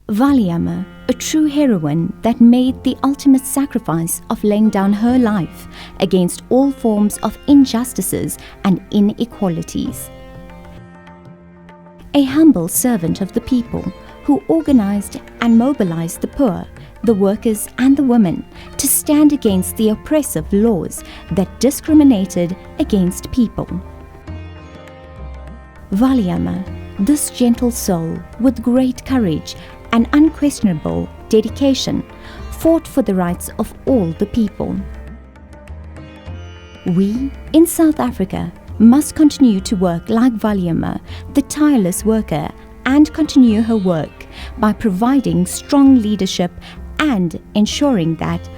Valliamma, a true heroine that made the ultimate sacrifice of laying down her life against all forms of injustices and inequalities. A humble servant of the people who organized and mobilized the poor, the workers and the women to stand against the oppressive laws that discriminated against people. Valliamma, this gentle soul with great courage and unquestionable dedication, fought for the rights of all the people. We, in South Africa, must continue to work like Valliamma, the tireless worker, and continue her work by providing strong leadership and ensuring that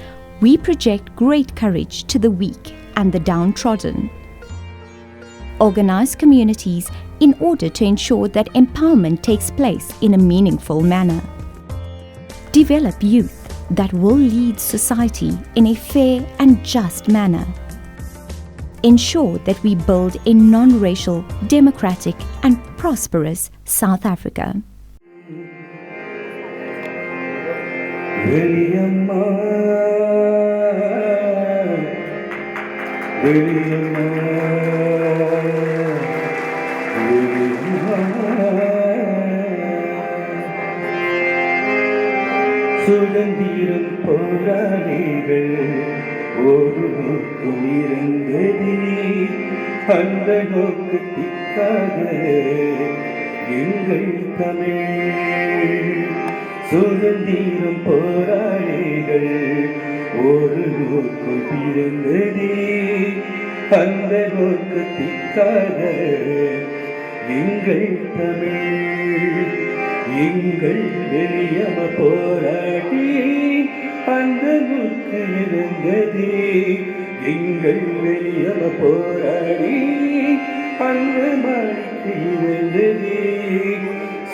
we project great courage to the weak and the downtrodden. Organize communities in order to ensure that empowerment takes place in a meaningful manner. Develop youth that will lead society in a fair and just manner. Ensure that we build a non-racial, democratic and prosperous South Africa. Valliamma, Valliamma, சுதந்திரம் போராளிகள் ஒரு நோக்கம் இருந்தது, அந்த நோக்கத்திற்காக எங்கள் தமிழ். சுதந்திரம் போராளிகள் ஒரு நோக்கம் இருந்தது, அந்த நோக்கத்திற்காக எங்கள் தமிழ். எங்கள் வெளியம போராடி அந்த நோக்கு இருந்தது, எங்கள் வெளியம போராடி அந்த மாடிக்கு இருந்தது.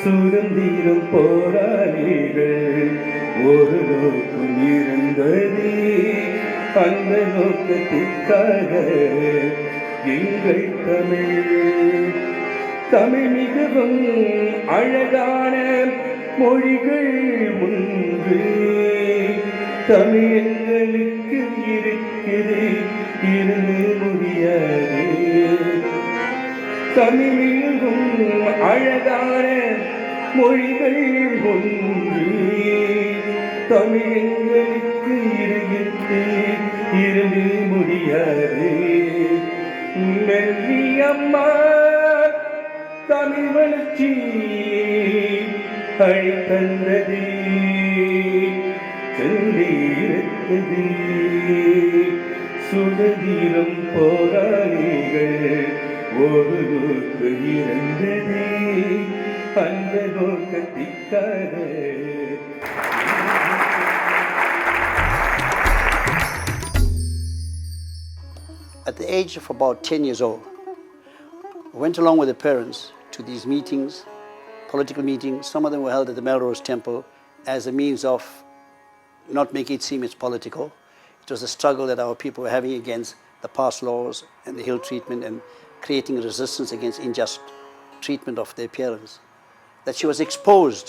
சுதந்திரம் போராளிகள் ஒரு நோக்கம் இருந்தது, அந்த நோக்கத்திற்காக எங்கள் தமிழ். தமிழ் மிகவும் அழகான மொழிகள் ஒன்று, தமிழ் எங்களுக்கு இருக்குது, இருந்து முடியாது. தமிழ் மிகவும் அழகான மொழிகள் ஒன்று, தமிழ் எங்களுக்கு இருக்குது, இருந்து முடியாது. வல்லியம்மா தமிழ் வளர்ச்சி அழைத்தந்தது, சென்றீரத்தது. சுதந்திரம் போராளிகள் ஒரு நோக்கு இருந்தது, அந்த நோக்கத்திற்காக. At the age of about 10 years old, I went along with the parents to these meetings, political meetings. Some of them were held at the Melrose Temple as a means of not making it seem it's political. It was a struggle that our people were having against the past laws and the Hill treatment and creating resistance against unjust treatment of their parents. That she was exposed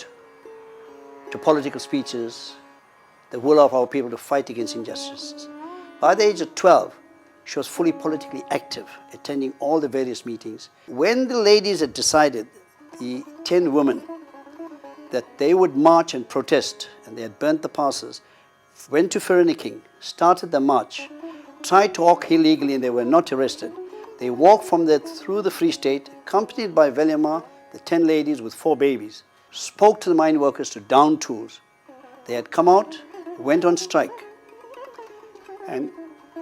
to political speeches, the will of our people to fight against injustices. By the age of 12, she was fully politically active, attending all the various meetings. When the ladies had decided, the 10 women, that they would march and protest, and they had burnt the passes, went to Vereeniging, started the march, tried to walk illegally and they were not arrested. They walked from there through the Free State, accompanied by Valliamma, the 10 ladies with 4 babies, spoke to the mine workers to down tools. They had come out, went on strike. And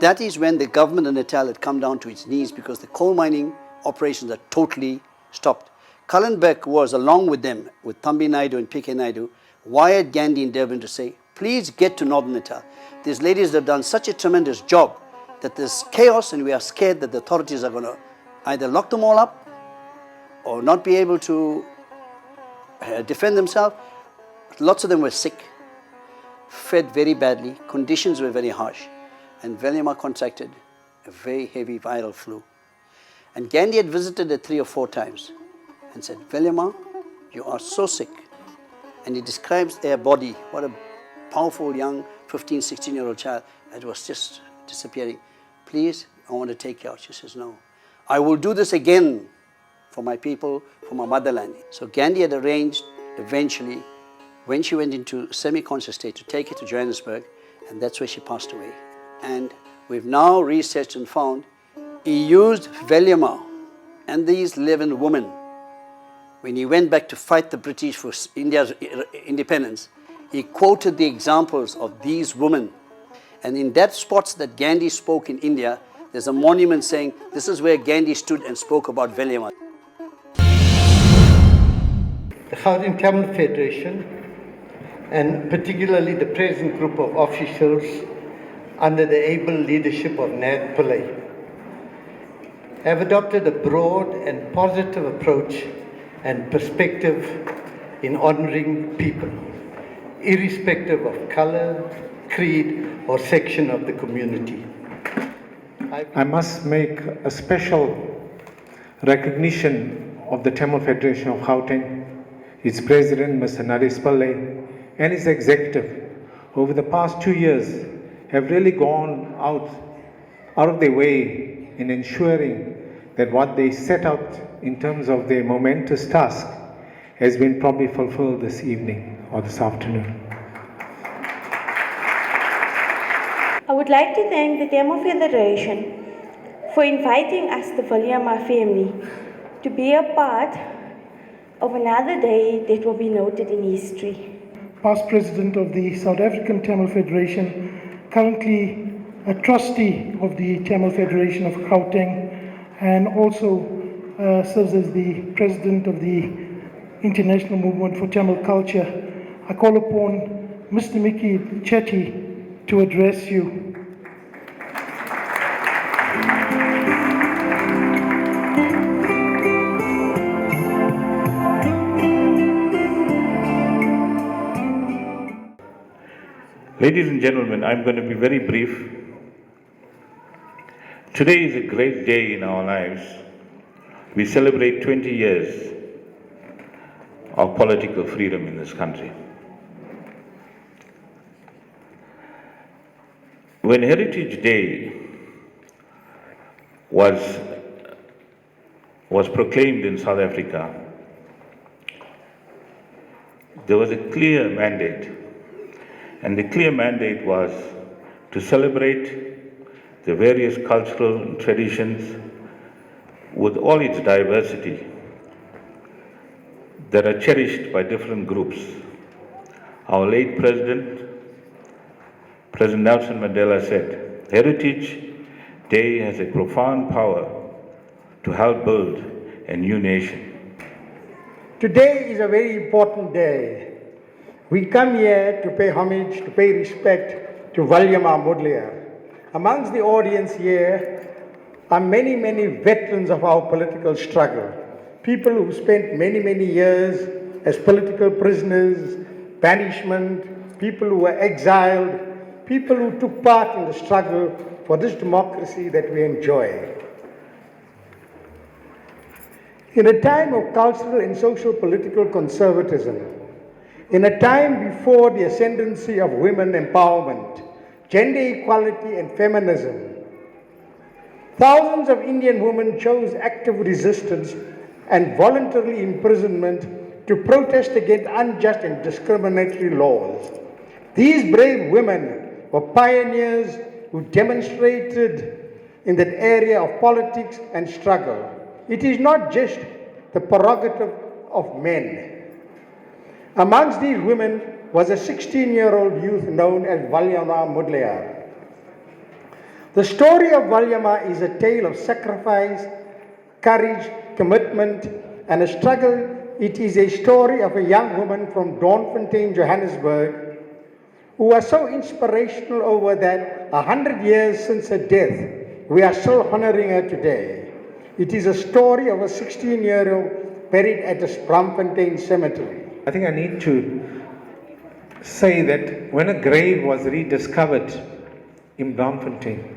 that is when the government in Natal had come down to its knees because the coal mining operations had totally stopped. Cullen Beck was, along with them, with Thambi Naidu and P.K. Naidu, wired Gandhi and Durban to say, please get to Northern Natal. These ladies have done such a tremendous job that there's chaos and we are scared that the authorities are going to either lock them all up or not be able to defend themselves. Lots of them were sick, fed very badly, conditions were very harsh. And Valliamma contracted a very heavy viral flu. And Gandhi had visited her 3 or 4 times and said, Valliamma, you are so sick. And he describes their body, what a powerful young 15, 16-year-old child that was just disappearing. Please, I want to take you out. She says, no. I will do this again for my people, for my motherland. So Gandhi had arranged eventually, when she went into semi-conscious state, to take her to Johannesburg, and that's where she passed away. And we've now researched and found he used Valliamma and these 11 women when he went back to fight the British for India's independence. He quoted the examples of these women. And in that spots that Gandhi spoke in India, there's a monument saying, this is where Gandhi stood and spoke about Valliamma. The Gauteng Tamil Federation, and particularly the present group of officials under the able leadership of Nat Pillay, have adopted a broad and positive approach and perspective in honouring people, irrespective of colour, creed or section of the community. I must make a special recognition of the Tamil Federation of Gauteng, its president, Mr. Naresh Pillay, and its executive, who over the past 2 years have really gone out of their way in ensuring that what they set out in terms of their momentous task has been probably fulfilled this evening or this afternoon. I would like to thank the Tamil Federation for inviting us, the Valliamma family, to be a part of another day that will be noted in history. Past President of the South African Tamil Federation, currently a trustee of the Tamil Federation of Gauteng, and also serves as the President of the International Movement for Tamil Culture. I call upon Mr. Mickey Chetty to address you. Ladies and gentlemen, I'm going to be very brief. Today is a great day in our lives. We celebrate 20 years of political freedom in this country. When Heritage Day was proclaimed in South Africa, there was a clear mandate. And the clear mandate was to celebrate the various cultural traditions with all its diversity that are cherished by different groups. Our late President Nelson Mandela said, Heritage Day has a profound power to help build a new nation. Today is a very important day. We come here to pay homage, to pay respect to Valliamma Muniswami. Amongst the audience here are many, many veterans of our political struggle. People who spent many, many years as political prisoners, banishment, people who were exiled, people who took part in the struggle for this democracy that we enjoy. In a time of cultural and social political conservatism, in a time before the ascendancy of women empowerment, gender equality and feminism, thousands of Indian women chose active resistance and voluntary imprisonment to protest against unjust and discriminatory laws. These brave women were pioneers who demonstrated in that area of politics and struggle. It is not just the prerogative of men. Amongst these women was a 16-year-old youth known as Valliamma Muniswami. The story of Valliamma is a tale of sacrifice, courage, commitment, and a struggle. It is a story of a young woman from Doornfontein, Johannesburg, who was so inspirational over that 100 years since her death, we are still honoring her today. It is a story of a 16-year-old buried at the Bloemfontein cemetery. I think I need to say that when a grave was rediscovered in Bloemfontein,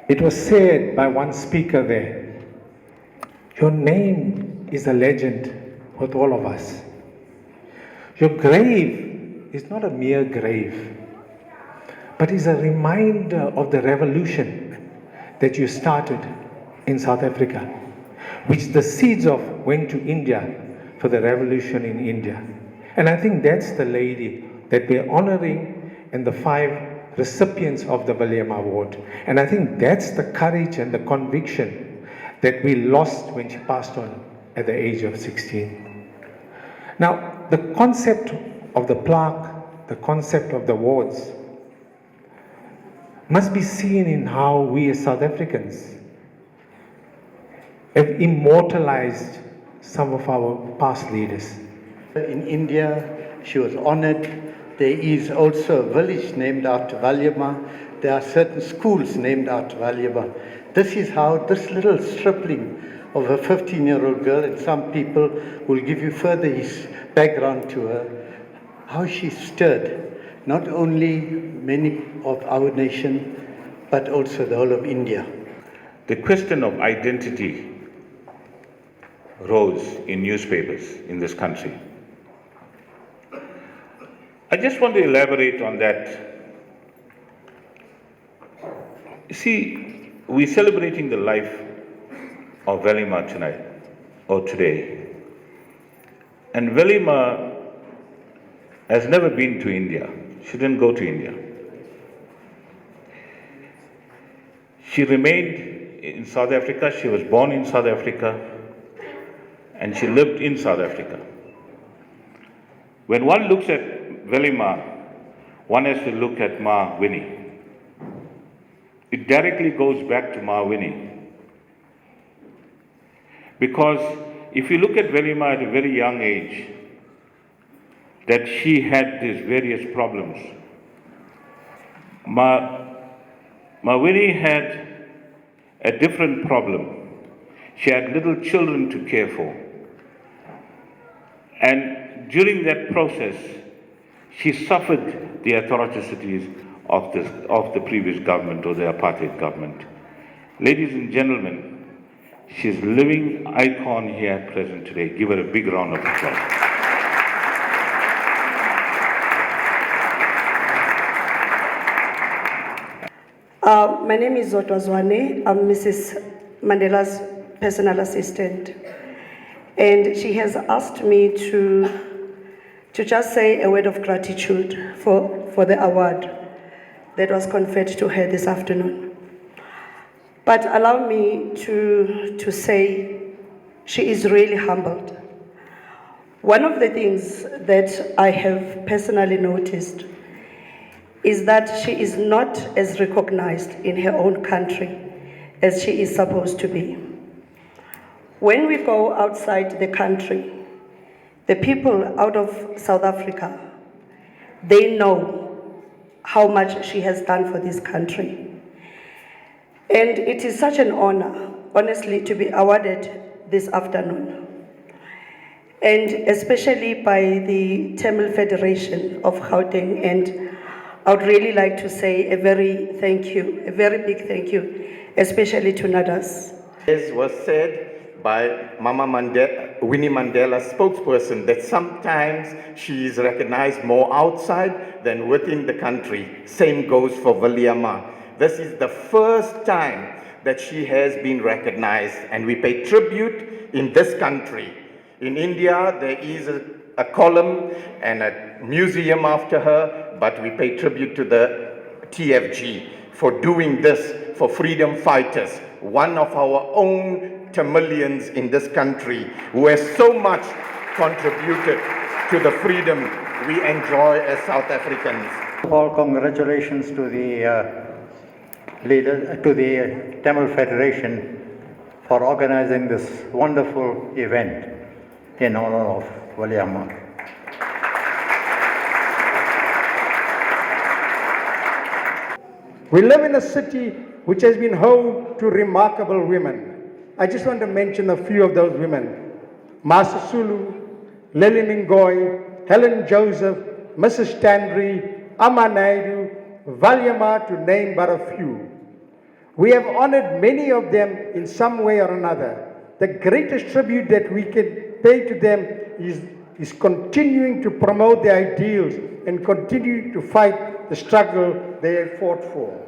it was said by one speaker there, your name is a legend with all of us. Your grave is not a mere grave, but is a reminder of the revolution that you started in South Africa, which the seeds of went to India for the revolution in India. And I think that's the lady that we're honoring and the 5 recipients of the Valliamma Award. And I think that's the courage and the conviction that we lost when she passed on at the age of 16. Now, the concept of the plaque, the concept of the awards, must be seen in how we as South Africans have immortalized some of our past leaders. In India, she was honored. There is also a village named after Valliamma. There are certain schools named after Valliamma. This is how this little stripling of a 15-year-old girl, and some people will give you further his background to her, how she stirred not only many of our nation, but also the whole of India. The question of identity rose in newspapers in this country. I just want to elaborate on that. You see, we're celebrating the life of Valliamma tonight, or today. And Valliamma has never been to India. She didn't go to India. She remained in South Africa. She was born in South Africa, and she lived in South Africa. When one looks at Valliamma, one has to look at Ma Winnie. It directly goes back to Ma Winnie. Because if you look at Valliamma at a very young age, that she had these various problems. Ma Winnie had a different problem. She had little children to care for. And during that process, she suffered the atrocities of the previous government or the apartheid government. Ladies and gentlemen, she's a living icon here present today. Give her a big round of applause. My name is Zotwa Zwane. I'm Mrs. Mandela's personal assistant. And she has asked me to just say a word of gratitude for the award that was conferred to her this afternoon. But allow me to say she is really humbled. One of the things that I have personally noticed is that she is not as recognized in her own country as she is supposed to be. When we go outside the country, the people out of South Africa, they know how much she has done for this country. And it is such an honor, honestly, to be awarded this afternoon. And especially by the Tamil Federation of Gauteng, and I would really like to say a very big thank you, especially to Nadas. As was said by Winnie Mandela's spokesperson, that sometimes she is recognized more outside than within the country. Same goes for Valliamma. This is the first time that she has been recognized, and we pay tribute in this country. In India, there is a column and a museum after her, but we pay tribute to the TFG for doing this for freedom fighters, one of our own Tamilians in this country who has so much contributed to the freedom we enjoy as South Africans. First of all, congratulations to the Tamil Federation for organizing this wonderful event in honor of Valliamma. We live in a city which has been home to remarkable women. I just want to mention a few of those women. Masa Sulu, Lillian Ngoy, Helen Joseph, Mrs. Stanley, Amma Naidu, Valliamma, to name but a few. We have honored many of them in some way or another. The greatest tribute that we can pay to them is is continuing to promote the ideals and continue to fight the struggle they have fought for.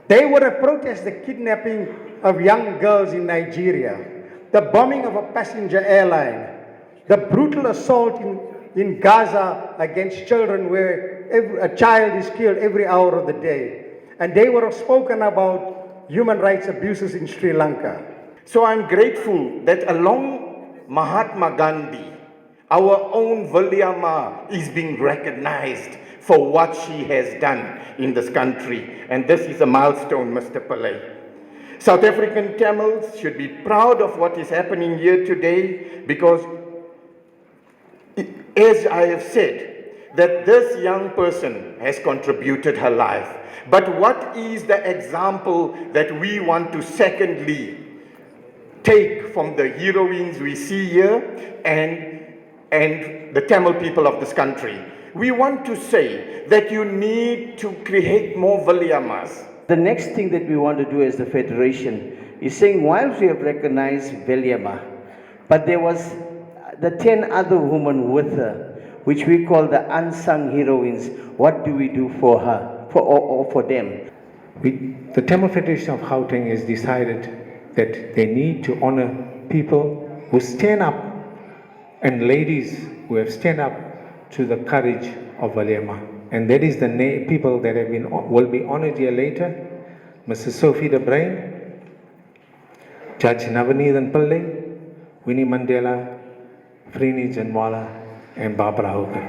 They would have protested the kidnapping of young girls in Nigeria, the bombing of a passenger airline, the brutal assault in Gaza against children where a child is killed every hour of the day. And they would have spoken about human rights abuses in Sri Lanka. So I'm grateful that along Mahatma Gandhi, our own Valliamma is being recognized for what she has done in this country. And this is a milestone, Mr. Pillay. South African Tamils should be proud of what is happening here today because, as I have said, that this young person has contributed her life. But what is the example that we want to secondly take from the heroines we see here and the Tamil people of this country? We want to say that you need to create more Valliammas. The next thing that we want to do as the Federation is saying, whilst we have recognized Valliamma, but there was the 10 other women with her, which we call the unsung heroines. What do we do for her, for them? The Tamil Federation of Gauteng has decided that they need to honor people who stand up and ladies who have stand up to the courage of Valliamma. And that is the people that will be honored here later. Mrs. Sophie de Bruin, Judge Navaneethan Pillay, Winnie Mandela, Frini Janwala, and Barbara Hooker.